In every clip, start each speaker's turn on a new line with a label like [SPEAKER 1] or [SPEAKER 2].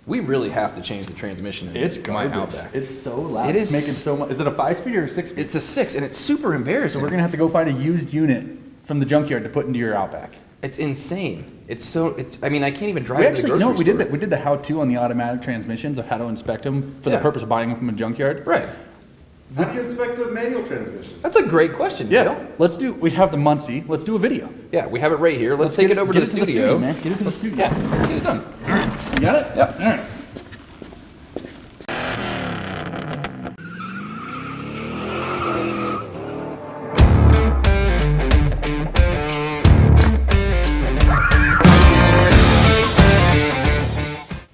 [SPEAKER 1] We really have to change the transmission in my Outback.
[SPEAKER 2] It's so loud.
[SPEAKER 1] It is
[SPEAKER 2] making so much. Is it a 5-speed or a 6-speed?
[SPEAKER 1] It's a 6, and it's super embarrassing.
[SPEAKER 2] So we're gonna have to go find a used unit from the junkyard to put into your Outback.
[SPEAKER 1] It's insane. I mean, I can't even drive to the grocery store.
[SPEAKER 2] You know what we did? We did the how-to on the automatic transmissions of how to inspect them for the purpose of buying them from a junkyard.
[SPEAKER 1] Right.
[SPEAKER 3] How do you inspect a manual transmission?
[SPEAKER 1] That's a great question, Dale.
[SPEAKER 2] We have the Muncie. Let's do a video.
[SPEAKER 1] Yeah, we have it right here. Let's take it over to the studio.
[SPEAKER 2] Man. Get it to the studio.
[SPEAKER 1] Yeah, let's get it done.
[SPEAKER 2] All right. You got it?
[SPEAKER 1] Yep.
[SPEAKER 2] All right.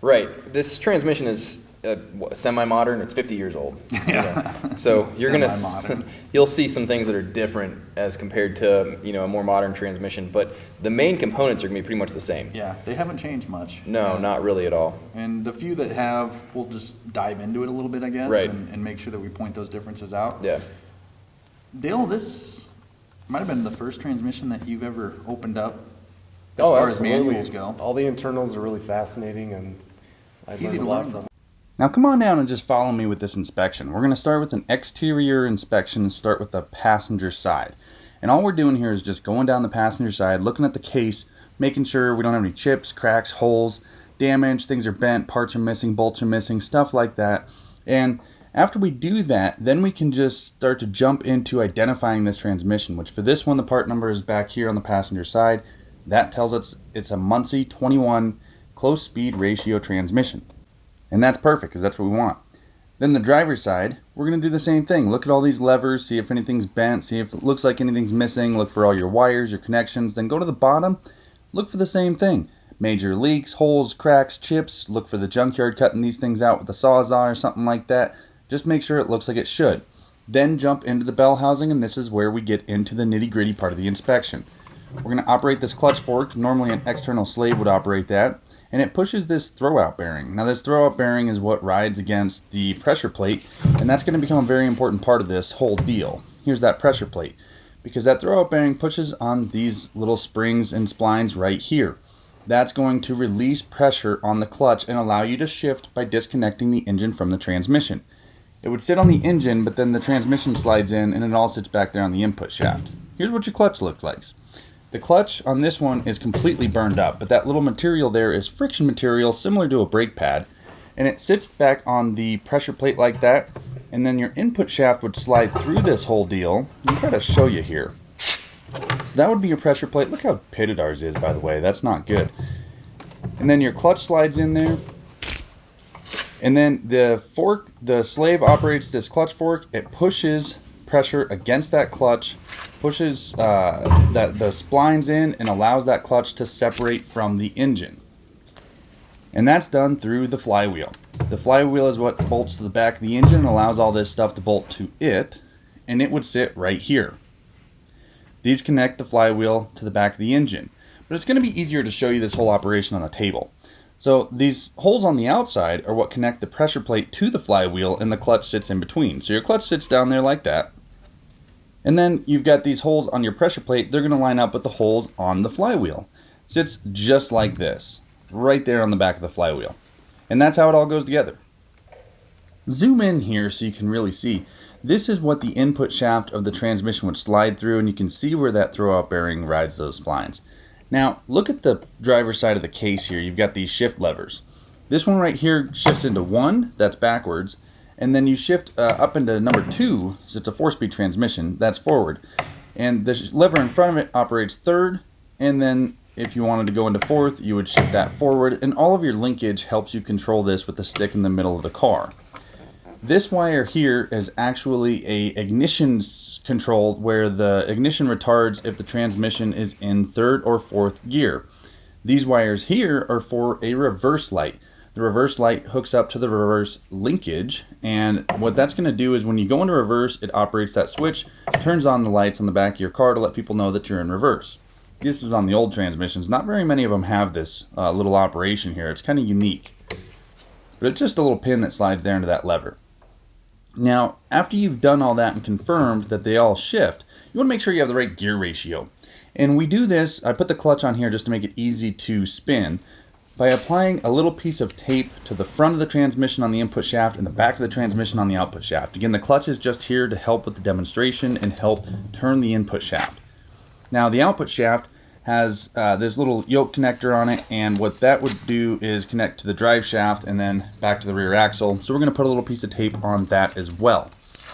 [SPEAKER 1] Right. This transmission is semi-modern. It's 50 years old. Yeah. So you'll see some things that are different as compared to a more modern transmission, but the main components are going to be pretty much the same.
[SPEAKER 2] Yeah, they haven't changed much.
[SPEAKER 1] No, not really at all.
[SPEAKER 2] And the few that have, we'll just dive into it a little bit, I guess,
[SPEAKER 1] right.
[SPEAKER 2] and make sure that we point those differences out.
[SPEAKER 1] Yeah.
[SPEAKER 2] Dale, this might have been the first transmission that you've ever opened up as
[SPEAKER 3] far
[SPEAKER 2] as manuals go.
[SPEAKER 3] All the internals are really fascinating, and I've learned a lot from them.
[SPEAKER 2] Now come on down and just follow me with this inspection. We're going to start with an exterior inspection and start with the passenger side. And all we're doing here is just going down the passenger side, looking at the case, making sure we don't have any chips, cracks, holes, damage, things are bent, parts are missing, bolts are missing, stuff like that. And after we do that, then we can just start to jump into identifying this transmission, which for this one, the part number is back here on the passenger side. That tells us it's a Muncie 21 close speed ratio transmission. And that's perfect because that's what we want. Then the driver's side, we're going to do the same thing. Look at all these levers, see if anything's bent, see if it looks like anything's missing, look for all your wires, your connections, then go to the bottom, look for the same thing. Major leaks, holes, cracks, chips, look for the junkyard cutting these things out with a sawzall or something like that. Just make sure it looks like it should. Then jump into the bell housing, and this is where we get into the nitty-gritty part of the inspection. We're going to operate this clutch fork. Normally an external slave would operate that. And it pushes this throwout bearing. Now this throwout bearing is what rides against the pressure plate, and that's going to become a very important part of this whole deal. Here's that pressure plate, because that throwout bearing pushes on these little springs and splines right here. That's going to release pressure on the clutch and allow you to shift by disconnecting the engine from the transmission. It would sit on the engine, but then the transmission slides in and it all sits back there on the input shaft. Here's what your clutch looks like. The clutch on this one is completely burned up, but that little material there is friction material similar to a brake pad, and it sits back on the pressure plate like that, and then your input shaft would slide through this whole deal. I'll try to show you here. So that would be your pressure plate. Look how pitted ours is, by the way. That's not good. And then your clutch slides in there, and then the fork, the slave operates this clutch fork. It pushes pressure against that clutch, pushes the splines in, and allows that clutch to separate from the engine. And that's done through the flywheel. The flywheel is what bolts to the back of the engine and allows all this stuff to bolt to it, and it would sit right here. These connect the flywheel to the back of the engine, but it's going to be easier to show you this whole operation on the table. So these holes on the outside are what connect the pressure plate to the flywheel, and the clutch sits in between. So your clutch sits down there like that. And then you've got these holes on your pressure plate. They're going to line up with the holes on the flywheel. Sits just like this, right there on the back of the flywheel. And that's how it all goes together. Zoom in here so you can really see. This is what the input shaft of the transmission would slide through, and you can see where that throwout bearing rides those splines. Now, look at the driver's side of the case here. You've got these shift levers. This one right here shifts into 1, that's backwards. And then you shift up into number 2, so it's a 4-speed transmission, that's forward. And the lever in front of it operates 3rd, and then if you wanted to go into 4th, you would shift that forward, and all of your linkage helps you control this with the stick in the middle of the car. This wire here is actually a ignition control, where the ignition retards if the transmission is in 3rd or 4th gear. These wires here are for a reverse light. The reverse light hooks up to the reverse linkage, and what that's going to do is when you go into reverse, it operates that switch, turns on the lights on the back of your car to let people know that you're in reverse. This is on the old transmissions. Not very many of them have this little operation here. It's kind of unique. But it's just a little pin that slides there into that lever. Now, after you've done all that and confirmed that they all shift, you want to make sure you have the right gear ratio. And we do this, I put the clutch on here just to make it easy to spin. by applying a little piece of tape to the front of the transmission on the input shaft and the back of the transmission on the output shaft. Again, the clutch is just here to help with the demonstration and help turn the input shaft. Now the output shaft has this little yoke connector on it, and what that would do is connect to the drive shaft and then back to the rear axle. So we're going to put a little piece of tape on that as well.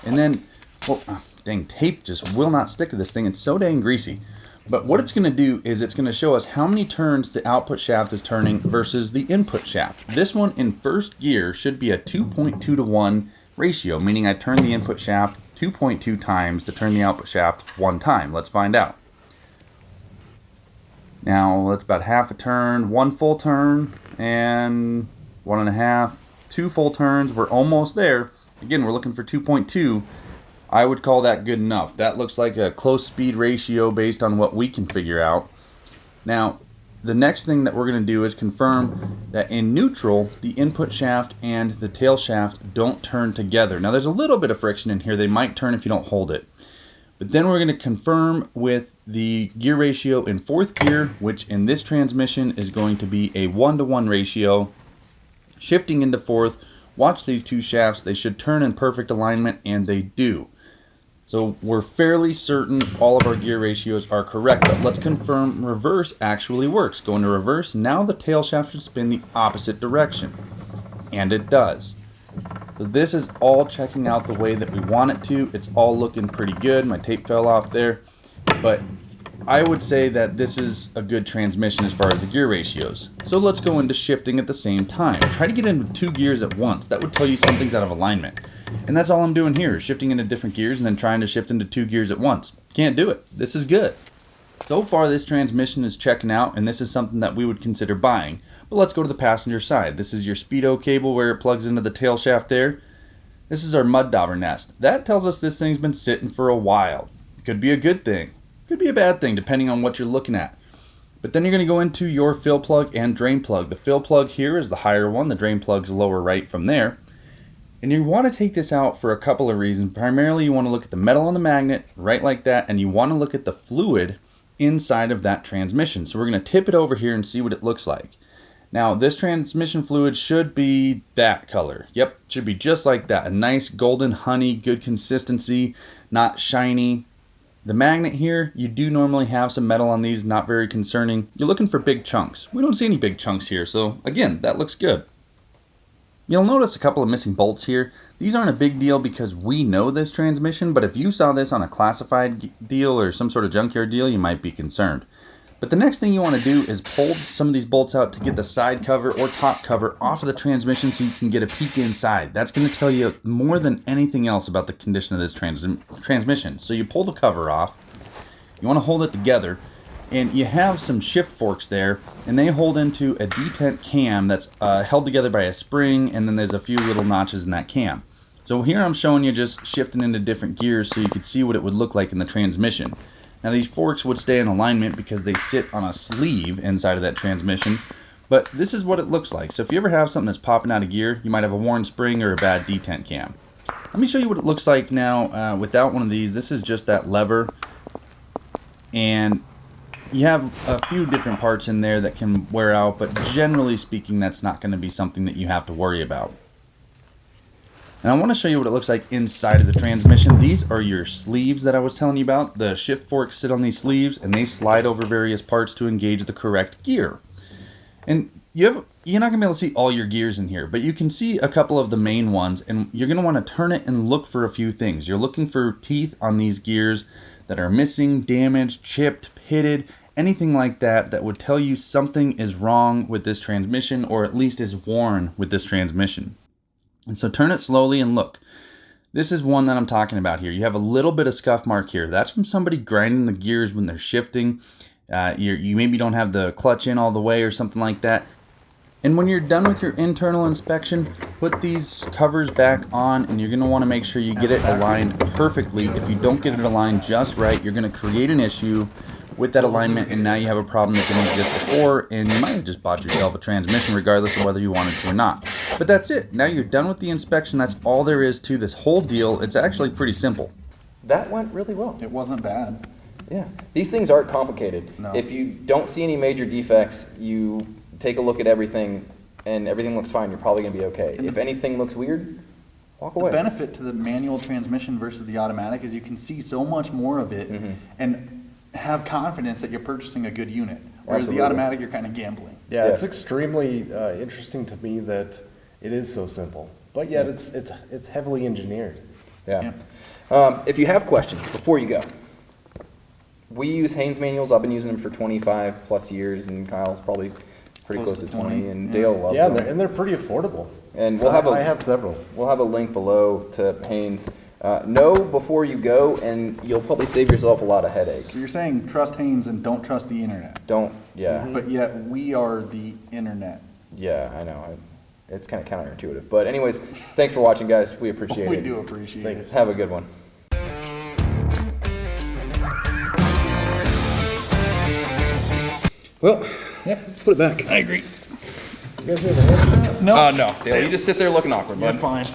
[SPEAKER 2] And then, well, dang, tape just will not stick to this thing. It's so dang greasy. But what it's going to do is it's going to show us how many turns the output shaft is turning versus the input shaft. This one in first gear should be a 2.2 to 1 ratio, meaning I turn the input shaft 2.2 times to turn the output shaft 1 time. Let's find out. Now that's about half a turn, 1 full turn, and 1.5, 2 full turns. We're almost there. Again, we're looking for 2.2. I would call that good enough. That looks like a close speed ratio based on what we can figure out. Now, the next thing that we're going to do is confirm that in neutral, the input shaft and the tail shaft don't turn together. Now, there's a little bit of friction in here. They might turn if you don't hold it. But then we're going to confirm with the gear ratio in 4th gear, which in this transmission is going to be a 1-to-1 ratio. Shifting into 4th, watch these 2 shafts. They should turn in perfect alignment, and they do. So we're fairly certain all of our gear ratios are correct, but let's confirm reverse actually works. Go into reverse, now the tail shaft should spin the opposite direction. And it does. So this is all checking out the way that we want it to. It's all looking pretty good. My tape fell off there. But I would say that this is a good transmission as far as the gear ratios. So let's go into shifting at the same time. Try to get into 2 gears at once. That would tell you something's out of alignment. And that's all I'm doing here, shifting into different gears and then trying to shift into 2 gears at once. Can't do it. This is good. So far this transmission is checking out, and this is something that we would consider buying. But let's go to the passenger side. This is your speedo cable where it plugs into the tail shaft there. This is our mud dauber nest. That tells us this thing's been sitting for a while. Could be a good thing. Could be a bad thing depending on what you're looking at. But then you're going to go into your fill plug and drain plug. The fill plug here is the higher one. The drain plug's lower right from there. And you want to take this out for a couple of reasons. Primarily you want to look at the metal on the magnet, right like that, and you want to look at the fluid inside of that transmission. So we're going to tip it over here and see what it looks like. Now this transmission fluid should be that color. Yep, should be just like that. A nice golden honey, good consistency, not shiny. The magnet here, you do normally have some metal on these, not very concerning. You're looking for big chunks. We don't see any big chunks here, so again, that looks good. You'll notice a couple of missing bolts here. These aren't a big deal because we know this transmission, but if you saw this on a classified deal or some sort of junkyard deal, you might be concerned. But the next thing you want to do is pull some of these bolts out to get the side cover or top cover off of the transmission so you can get a peek inside. That's going to tell you more than anything else about the condition of this transmission. So you pull the cover off, you want to hold it together, and you have some shift forks there, and they hold into a detent cam that's held together by a spring, and then there's a few little notches in that cam. So here I'm showing you just shifting into different gears so you could see what it would look like in the transmission. Now these forks would stay in alignment because they sit on a sleeve inside of that transmission, but this is what it looks like. So if you ever have something that's popping out of gear, you might have a worn spring or a bad detent cam. Let me show you what it looks like now without one of these. This is just that lever, and you have a few different parts in there that can wear out, but generally speaking, that's not going to be something that you have to worry about. And I want to show you what it looks like inside of the transmission. These are your sleeves that I was telling you about. The shift forks sit on these sleeves, and they slide over various parts to engage the correct gear. And you're not going to be able to see all your gears in here, but you can see a couple of the main ones, and you're going to want to turn it and look for a few things. You're looking for teeth on these gears that are missing, damaged, chipped, pitted, anything like that that would tell you something is wrong with this transmission, or at least is worn with this transmission. And so turn it slowly and look. This is one that I'm talking about here. You have a little bit of scuff mark here. That's from somebody grinding the gears when they're shifting. You maybe don't have the clutch in all the way or something like that. And when you're done with your internal inspection, put these covers back on, and you're going to want to make sure you get it aligned perfectly. If you don't get it aligned just right, you're going to create an issue with that alignment, and now you have a problem that didn't exist before, and you might have just bought yourself a transmission regardless of whether you wanted to or not. But that's it. Now you're done with the inspection. That's all there is to this whole deal. It's actually pretty simple.
[SPEAKER 1] That went really well.
[SPEAKER 4] It wasn't bad.
[SPEAKER 1] Yeah. These things aren't complicated.
[SPEAKER 4] No.
[SPEAKER 1] If you don't see any major defects, you take a look at everything, and everything looks fine, you're probably gonna be okay. If anything looks weird, walk
[SPEAKER 4] The
[SPEAKER 1] away.
[SPEAKER 4] benefit to the manual transmission versus the automatic is you can see so much more of it and have confidence that you're purchasing a good unit. Whereas
[SPEAKER 1] Absolutely.
[SPEAKER 4] the automatic, you're kind of gambling.
[SPEAKER 3] Yeah,
[SPEAKER 1] Yeah.
[SPEAKER 3] it's extremely interesting to me that it is so simple, but yet it's heavily engineered.
[SPEAKER 1] Yeah. If you have questions, before you go, we use Haynes manuals. I've been using them for 25 plus years, and Kyle's probably pretty close to 20, and Dale loves
[SPEAKER 3] Yeah,
[SPEAKER 1] them.
[SPEAKER 3] and they're pretty affordable.
[SPEAKER 1] And we'll have
[SPEAKER 3] I have several.
[SPEAKER 1] We'll have a link below to Haynes. Know before you go, and you'll probably save yourself a lot of headache.
[SPEAKER 4] So you're saying trust Haynes and don't trust the internet.
[SPEAKER 1] Don't, yeah,
[SPEAKER 4] But yet we are the internet.
[SPEAKER 1] yeah, I know. It's kind of counterintuitive. But anyways, thanks for watching, guys. We appreciate
[SPEAKER 4] We
[SPEAKER 1] it.
[SPEAKER 4] do appreciate
[SPEAKER 3] Thanks.
[SPEAKER 4] it.
[SPEAKER 1] Have a good one. Well, yeah, let's put it back. I agree.
[SPEAKER 3] You guys have a hand?
[SPEAKER 4] No.
[SPEAKER 1] No, Dale, you just sit there looking awkward,
[SPEAKER 4] You're
[SPEAKER 1] bud.
[SPEAKER 4] fine.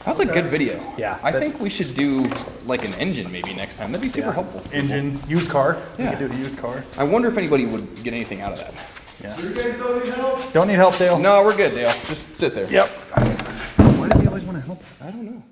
[SPEAKER 1] That was a good video.
[SPEAKER 4] Yeah.
[SPEAKER 1] I think we should do like an engine maybe next time. That'd be super helpful. for people.
[SPEAKER 4] Engine, used car.
[SPEAKER 1] Yeah.
[SPEAKER 4] We could do the used car.
[SPEAKER 1] I wonder if anybody would get anything out of that.
[SPEAKER 4] Yeah.
[SPEAKER 3] You guys don't need help?
[SPEAKER 4] Don't need help, Dale.
[SPEAKER 1] No, we're good, Dale. Just sit there.
[SPEAKER 4] Yep. Why does he always want to help?
[SPEAKER 1] I don't know.